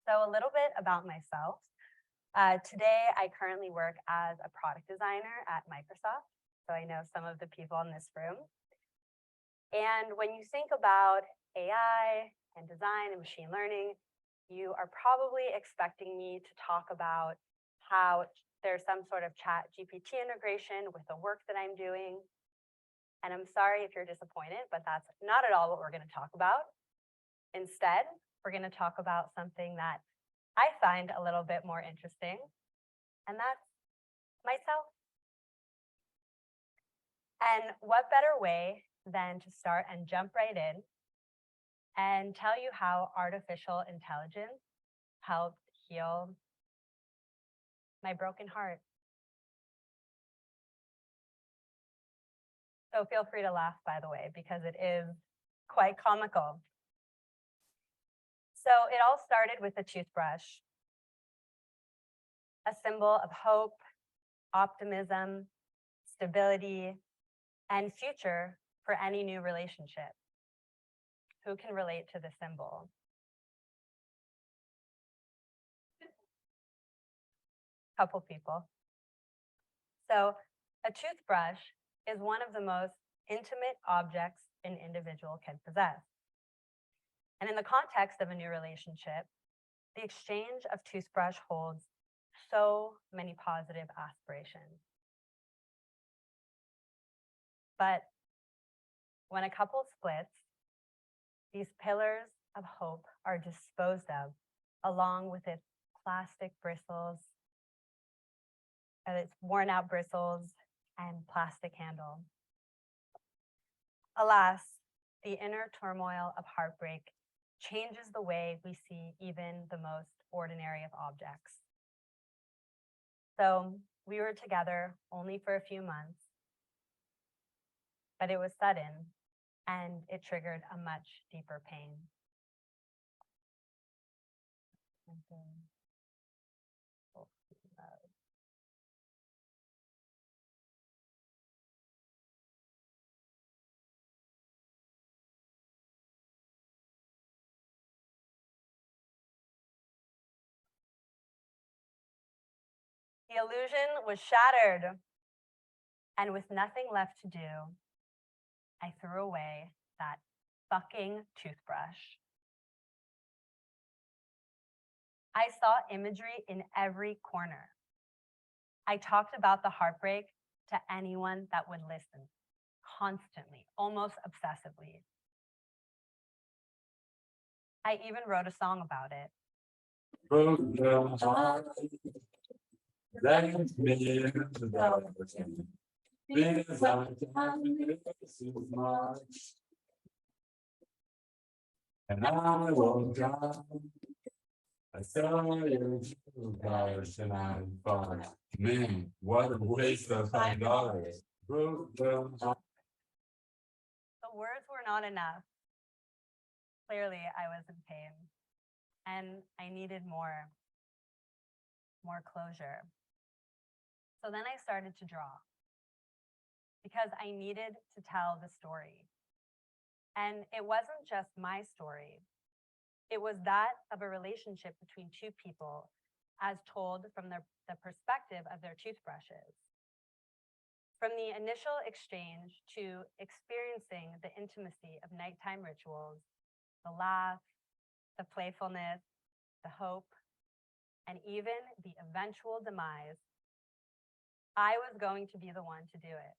So a little bit about myself. Today, I currently work as a product designer at Microsoft. So I know some of the people in this room. And when you think about AI and design and machine learning, you are probably expecting me to talk about how there's some sort of chat GPT integration with the work that I'm doing. And I'm sorry if you're disappointed, but that's not at all what we're going to talk about. Instead, we're going to talk about something that I find a little bit more interesting, and that's myself. And what better way than to start and jump right in and tell you how artificial intelligence helped heal my broken heart. So feel free to laugh, by the way, because it is quite comical. So it all started with a toothbrush, a symbol of hope, optimism, stability, and future for any new relationship. Who can relate to the symbol? Couple people. So a toothbrush is one of the most intimate objects an individual can possess. And in the context of a new relationship, the exchange of toothbrush holds so many positive aspirations. But when a couple splits, these pillars of hope are disposed of along with its plastic bristles, its worn out bristles and plastic handle. Alas, the inner turmoil of heartbreak changes the way we see even the most ordinary of objects. So we were together only for a few months, but it was sudden and it triggered a much deeper pain. The illusion was shattered, and with nothing left to do, I threw away that fucking toothbrush. I saw imagery in every corner. I talked about the heartbreak to anyone that would listen, constantly, almost obsessively. I even wrote a song about it. And I won't drive. I saw you $2 and I thought, man, what a waste of $5. The words were not enough. Clearly, I was in pain, and I needed more closure. So then I started to draw because I needed to tell the story. And it wasn't just my story. It was that of a relationship between two people as told from the perspective of their toothbrushes. From the initial exchange to experiencing the intimacy of nighttime rituals, the laugh, the playfulness, the hope, and even the eventual demise, I was going to be the one to do it.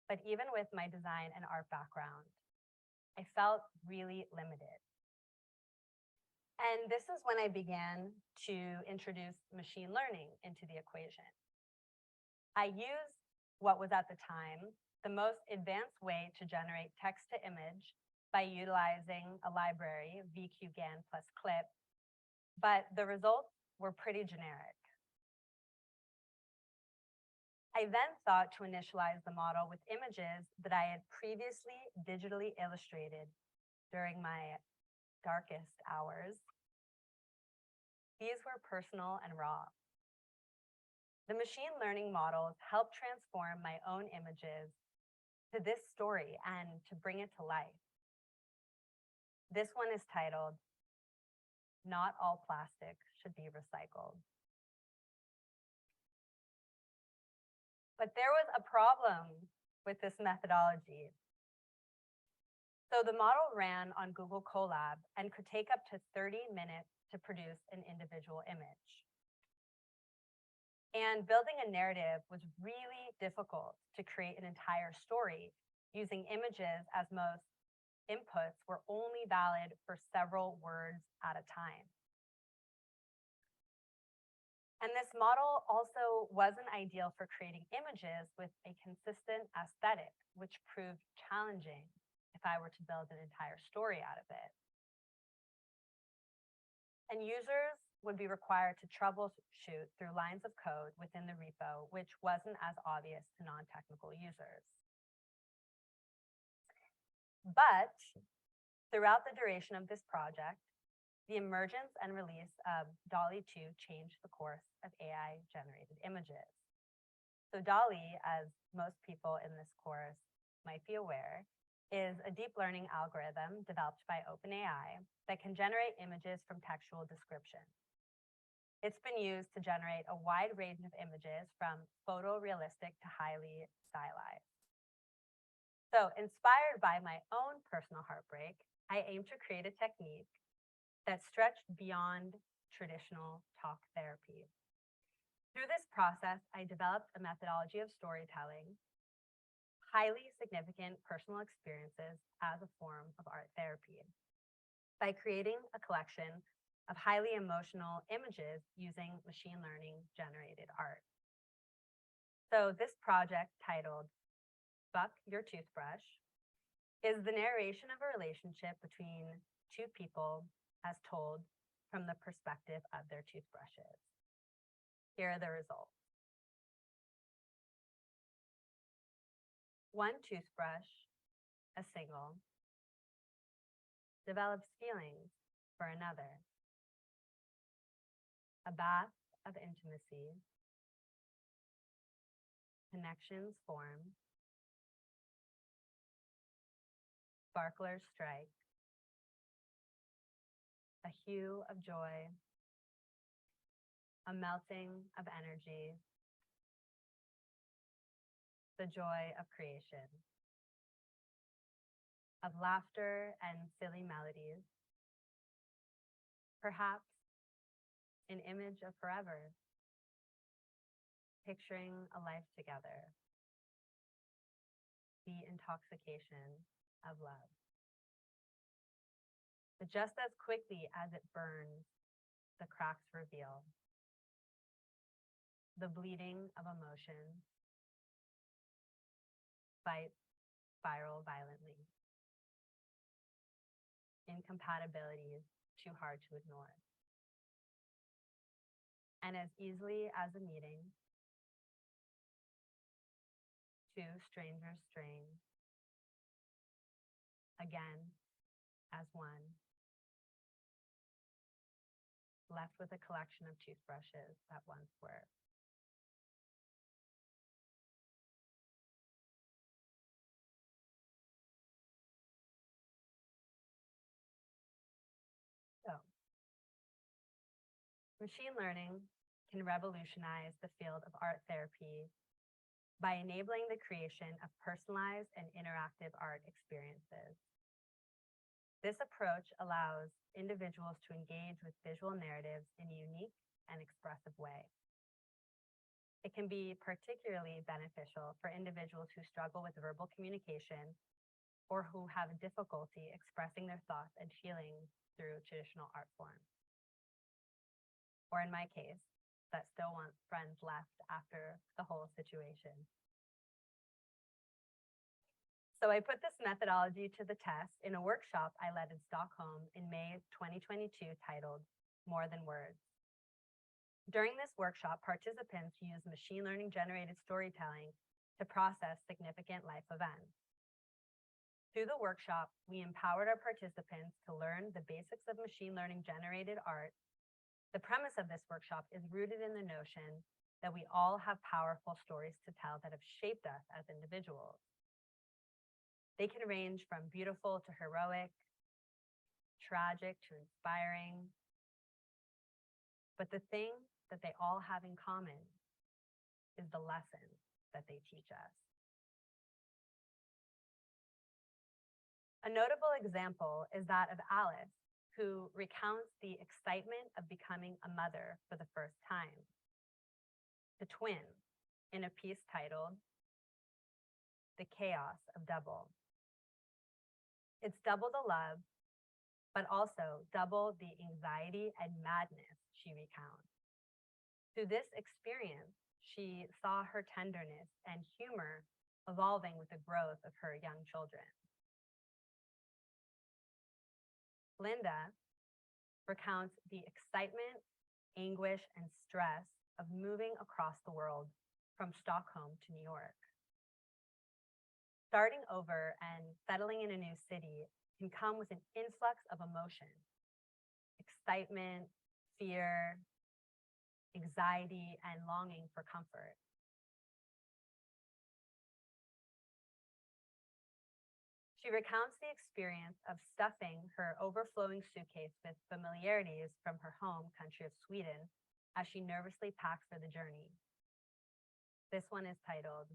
But even with my design and art background, I felt really limited. And this is when I began to introduce machine learning into the equation. I used what was at the time the most advanced way to generate text to image by utilizing a library, VQGAN plus CLIP, but the results were pretty generic. I then thought to initialize the model with images that I had previously digitally illustrated during my darkest hours. These were personal and raw. The machine learning models helped transform my own images to this story and to bring it to life. This one is titled not all plastic should be recycled. But there was a problem with this methodology. So the model ran on Google Colab and could take up to 30 minutes to produce an individual image. And building a narrative was really difficult to create an entire story using images, as most inputs were only valid for several words at a time. And this model also wasn't ideal for creating images with a consistent aesthetic, which proved challenging if I were to build an entire story out of it. And users would be required to troubleshoot through lines of code within the repo, which wasn't as obvious to non-technical users. But throughout the duration of this project, the emergence and release of DALL-E 2 changed the course of AI-generated images. So DALL-E, as most people in this course might be aware, is a deep learning algorithm developed by OpenAI that can generate images from textual description. It's been used to generate a wide range of images from photorealistic to highly stylized. So inspired by my own personal heartbreak, I aim to create a technique that stretched beyond traditional talk therapy. Through this process, I developed a methodology of storytelling, highly significant personal experiences as a form of art therapy, by creating a collection of highly emotional images using machine learning generated art. So this project, titled Buck Your Toothbrush, is the narration of a relationship between two people as told from the perspective of their toothbrushes. Here are the results. One toothbrush, a single, develops feelings for another. A bath of intimacy. Connections form. Sparklers strike. A hue of joy. A melting of energy. The joy of creation. Of laughter and silly melodies. Perhaps an image of forever. Picturing a life together. The intoxication of love. But just as quickly as it burns, the cracks reveal. The bleeding of emotion. Fights spiral violently. Incompatibilities too hard to ignore. And as easily as a meeting, two strangers strain. Again, as one, left with a collection of toothbrushes that once were. So, machine learning can revolutionize the field of art therapy by enabling the creation of personalized and interactive art experiences. This approach allows individuals to engage with visual narratives in a unique and expressive way. It can be particularly beneficial for individuals who struggle with verbal communication or who have difficulty expressing their thoughts and feelings through traditional art forms. Or in my case, that still want friends left after the whole situation. So I put this methodology to the test in a workshop I led in Stockholm in May 2022 titled More Than Words. During this workshop, participants used machine learning generated storytelling to process significant life events. Through the workshop, we empowered our participants to learn the basics of machine learning generated art. The premise of this workshop is rooted in the notion that we all have powerful stories to tell that have shaped us as individuals. They can range from beautiful to heroic, tragic to inspiring, But the thing that they all have in common is the lesson that they teach us. A notable example is that of Alice, who recounts the excitement of becoming a mother for the first time. The twin, in a piece titled The Chaos of Double. It's double the love, but also double the anxiety and madness she recounts. Through this experience, she saw her tenderness and humor evolving with the growth of her young children. Linda recounts the excitement, anguish, and stress of moving across the world from Stockholm to New York. Starting over and settling in a new city can come with an influx of emotion, excitement, fear, anxiety, and longing for comfort. She recounts the experience of stuffing her overflowing suitcase with familiarities from her home country of Sweden as she nervously packed for the journey. This one is titled,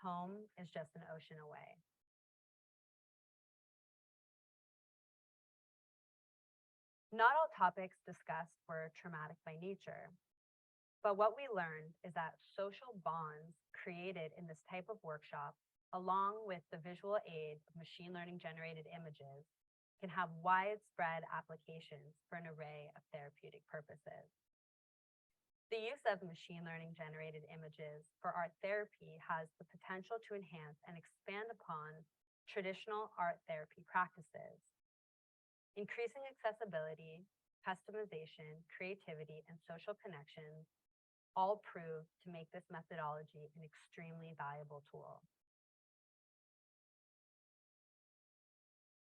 Home is Just an Ocean Away. Not all topics discussed were traumatic by nature, but what we learned is that social bonds created in this type of workshop, along with the visual aid of machine learning generated images, can have widespread applications for an array of therapeutic purposes. The use of machine learning generated images for art therapy has the potential to enhance and expand upon traditional art therapy practices, increasing accessibility, customization, creativity, and social connections all prove to make this methodology an extremely valuable tool.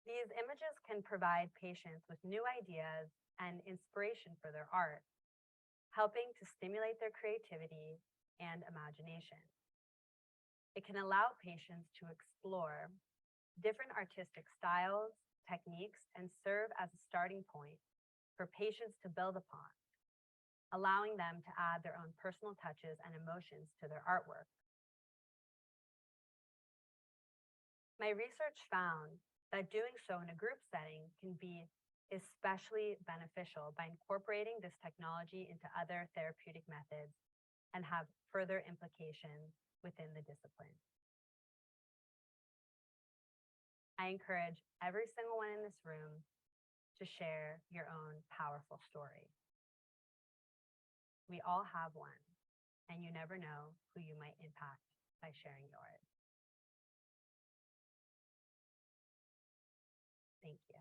These images can provide patients with new ideas and inspiration for their art, helping to stimulate their creativity and imagination. It can allow patients to explore different artistic styles, techniques, and serve as a starting point for patients to build upon, allowing them to add their own personal touches and emotions to their artwork. My research found that doing so in a group setting can be especially beneficial by incorporating this technology into other therapeutic methods and have further implications within the discipline. I encourage every single one in this room to share your own powerful story. We all have one, and you never know who you might impact by sharing yours. Thank you.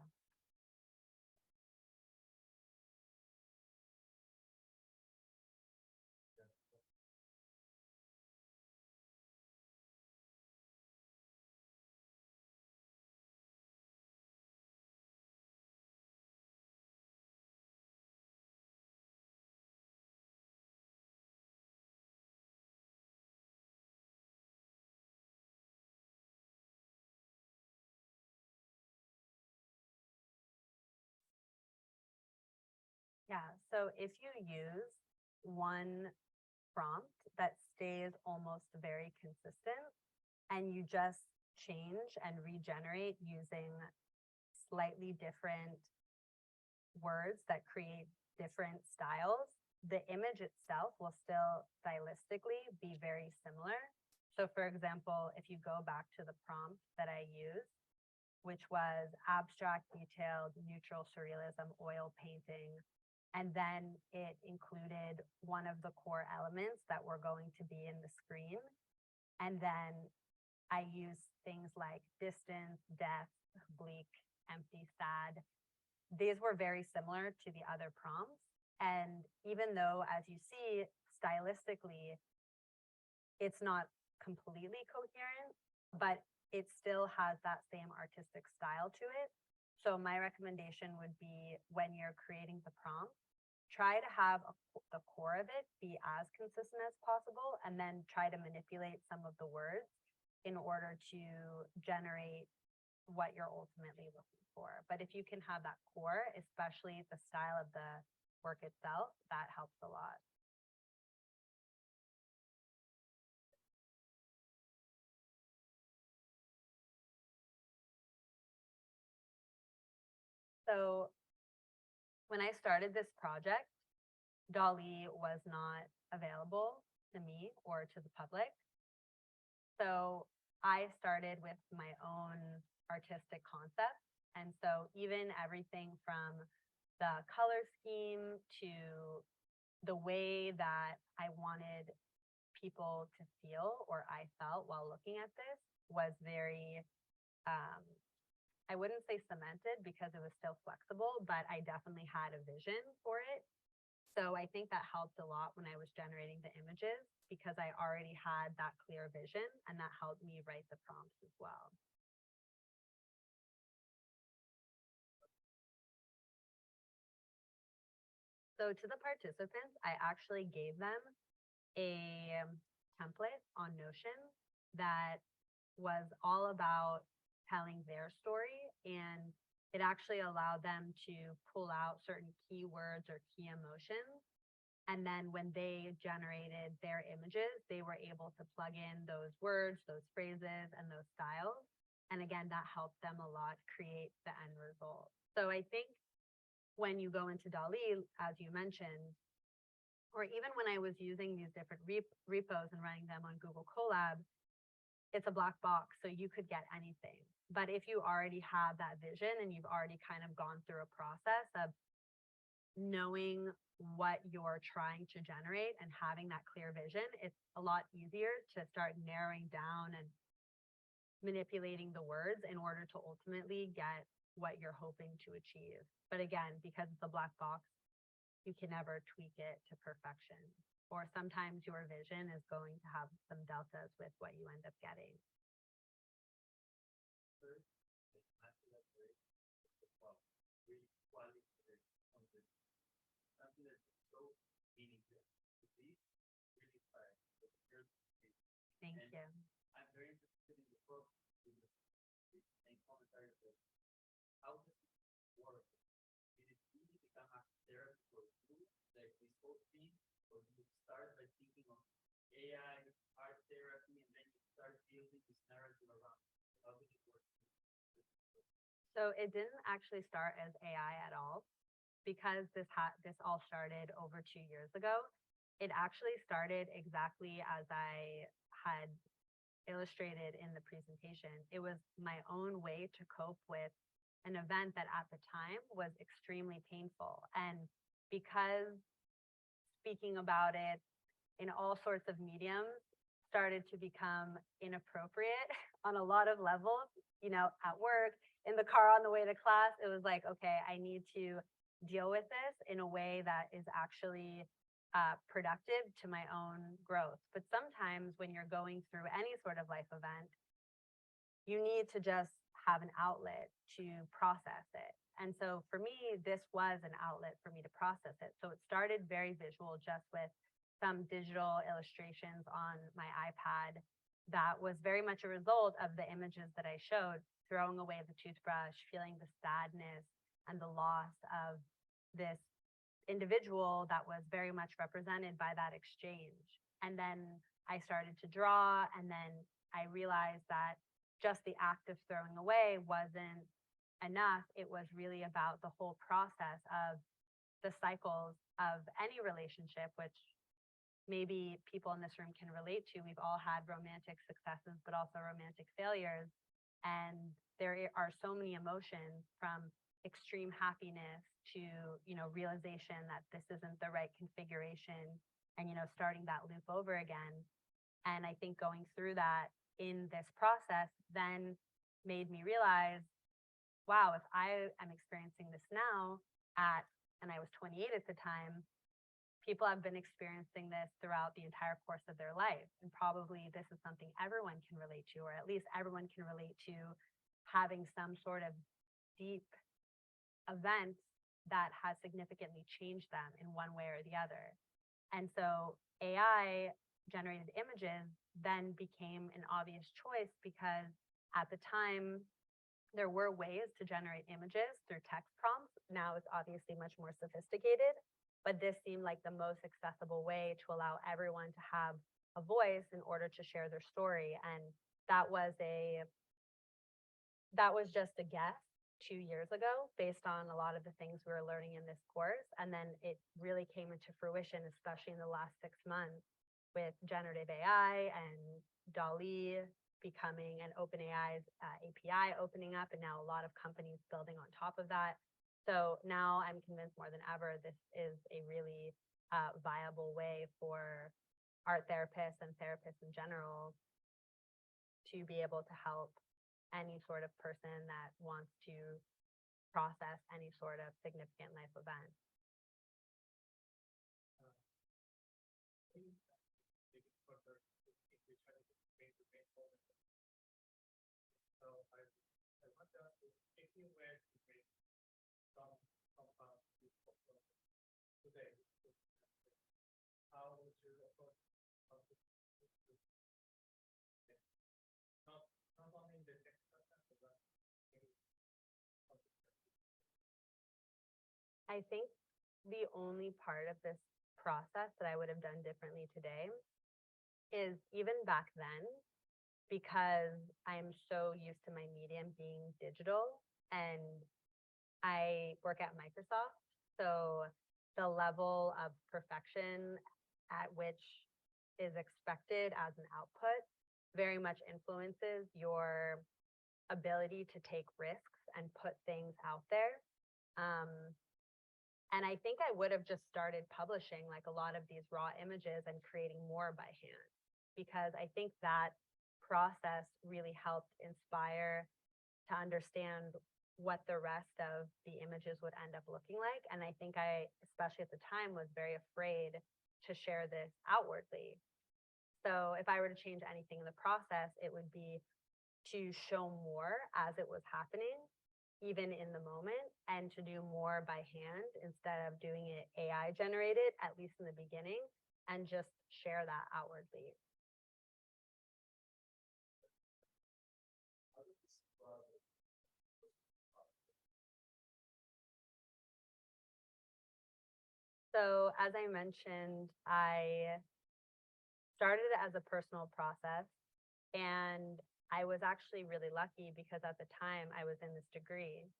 Yeah, so if you use one prompt that stays almost very consistent and you just change and regenerate using slightly different words that create different styles, the image itself will still stylistically be very similar. So for example, if you go back to the prompt that I used, which was abstract, detailed, neutral surrealism, oil painting, and then it included one of the core elements that were going to be in the screen. And then I used things like distance, death, bleak, empty, sad. These were very similar to the other prompts. And even though, as you see, stylistically, it's not completely coherent, but it still has that same artistic style to it. So my recommendation would be when you're creating the prompt, try to have the core of it be as consistent as possible, and then try to manipulate some of the words in order to generate what you're ultimately looking for. But if you can have that core, especially the style of the work itself, that helps a lot. So when I started this project, Dolly was not available to me or to the public. So I started with my own artistic concept. And so even everything from the color scheme to the way that I wanted people to feel or I felt while looking at this was very, I wouldn't say cemented because it was still flexible, but I definitely had a vision for it. So I think that helped a lot when I was generating the images because I already had that clear vision and that helped me write the prompts as well. So to the participants, I actually gave them a template on Notion that was all about telling their story, and it actually allowed them to pull out certain keywords or key emotions. And then when they generated their images, they were able to plug in those words, those phrases, and those styles. And again, that helped them a lot create the end result. So I think when you go into Dali, as you mentioned, or even when I was using these different repos and running them on Google Colab, it's a black box, so you could get anything. But if you already have that vision and you've already kind of gone through a process of knowing what you're trying to generate and having that clear vision, it's a lot easier to start narrowing down and manipulating the words in order to ultimately get what you're hoping to achieve. But again, because it's a black box, you can never tweak it to perfection. Or sometimes your vision is going to have some deltas with what you end up getting. Thank you. So it didn't actually start as AI at all because this all started over 2 years ago. It actually started exactly as I had illustrated in the presentation. It was my own way to cope with an event that at the time was extremely painful. And because speaking about it in all sorts of mediums started to become inappropriate on a lot of levels, at work, in the car on the way to class, it was like, okay, I need to deal with this in a way that is actually productive to my own growth. But sometimes when you're going through any sort of life event, you need to just have an outlet to process it. And so for me, this was an outlet for me to process it. So it started very visual, just with some digital illustrations on my iPad. That was very much a result of the images that I showed, throwing away the toothbrush, feeling the sadness and the loss of this individual that was very much represented by that exchange. And then I started to draw, and then I realized that just the act of throwing away wasn't enough. It was really about the whole process of the cycles of any relationship, which maybe people in this room can relate to. We've all had romantic successes, but also romantic failures. And there are so many emotions, from extreme happiness to, realization that this isn't the right configuration, and, starting that loop over again. And I think going through that in this process then made me realize, wow, if I am experiencing this now and I was 28 at the time, people have been experiencing this throughout the entire course of their life. And probably this is something everyone can relate to, or at least everyone can relate to having some sort of deep event that has significantly changed them in one way or the other. And so AI generated images then became an obvious choice, because at the time there were ways to generate images through text prompts. Now it's obviously much more sophisticated. but this seemed like the most accessible way to allow everyone to have a voice in order to share their story. And that was just a guess 2 years ago based on a lot of the things we were learning in this course. And then it really came into fruition, especially in the last 6 months with generative AI and DALL-E becoming an OpenAI's API opening up, and now a lot of companies building on top of that. So now I'm convinced more than ever this is a really viable way for art therapists and therapists in general to be able to help any sort of person that wants to process any sort of significant life event. I think the only part of this process that I would have done differently today is even back then, because I'm so used to my medium being digital and I work at Microsoft. So the level of perfection at which is expected as an output very much influences your ability to take risks and put things out there. And I think I would have just started publishing like a lot of these raw images and creating more by hand, because I think that process really helped inspire to understand what the rest of the images would end up looking like. And I think I, especially at the time, was very afraid to share this outwardly. So if I were to change anything in the process, it would be to show more as it was happening, even in the moment, and to do more by hand instead of doing it AI generated, at least in the beginning, and just share that outwardly. So as I mentioned, I started it as a personal process, and I was actually really lucky because at the time I was in this degree,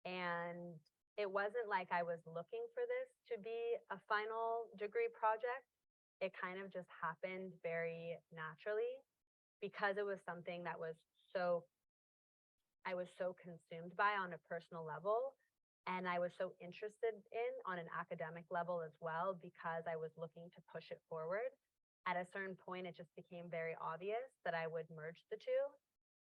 and it wasn't like I was looking for this to be a final degree project. It kind of just happened very naturally because it was something that I was so consumed by on a personal level. And I was so interested in on an academic level as well, because I was looking to push it forward. At a certain point, it just became very obvious that I would merge the two.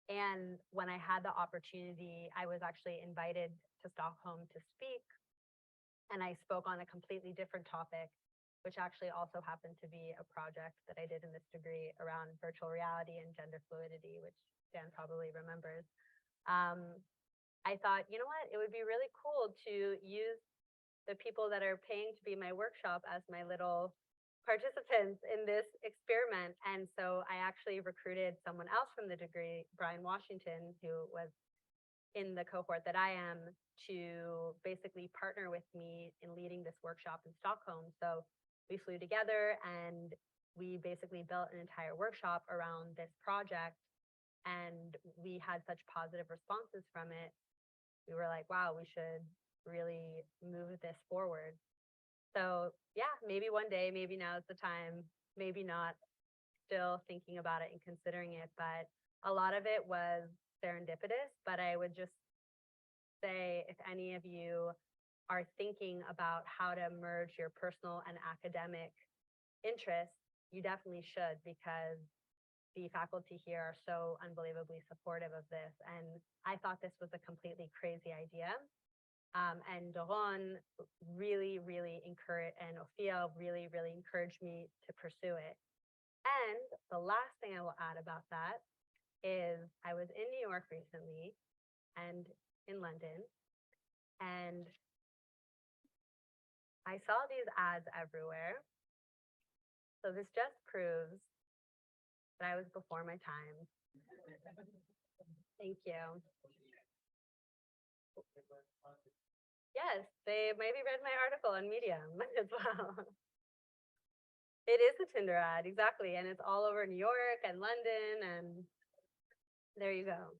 And when I had the opportunity, I was actually invited to Stockholm to speak. And I spoke on a completely different topic, which actually also happened to be a project that I did in this degree around virtual reality and gender fluidity, which Dan probably remembers. I thought, you know what, it would be really cool to use the people that are paying to be my workshop as my little participants in this experiment. And so I actually recruited someone else from the degree, Brian Washington, who was in the cohort that I am, to basically partner with me in leading this workshop in Stockholm. So we flew together and we basically built an entire workshop around this project. And we had such positive responses from it. We were like, wow, we should really move this forward. So yeah, maybe one day, maybe now's the time, maybe not, still thinking about it and considering it. But a lot of it was serendipitous. But I would just say, if any of you are thinking about how to merge your personal and academic interests, you definitely should, because the faculty here are so unbelievably supportive of this. And I thought this was a completely crazy idea. And Doron really, really encouraged, and Ophia really, really encouraged me to pursue it. And the last thing I will add about that is I was in New York recently and in London, and I saw these ads everywhere. So this just proves that I was before my time. Thank you. Yes, they maybe read my article on Medium as well. It is a Tinder ad, exactly, and it's all over New York and London, and there you go.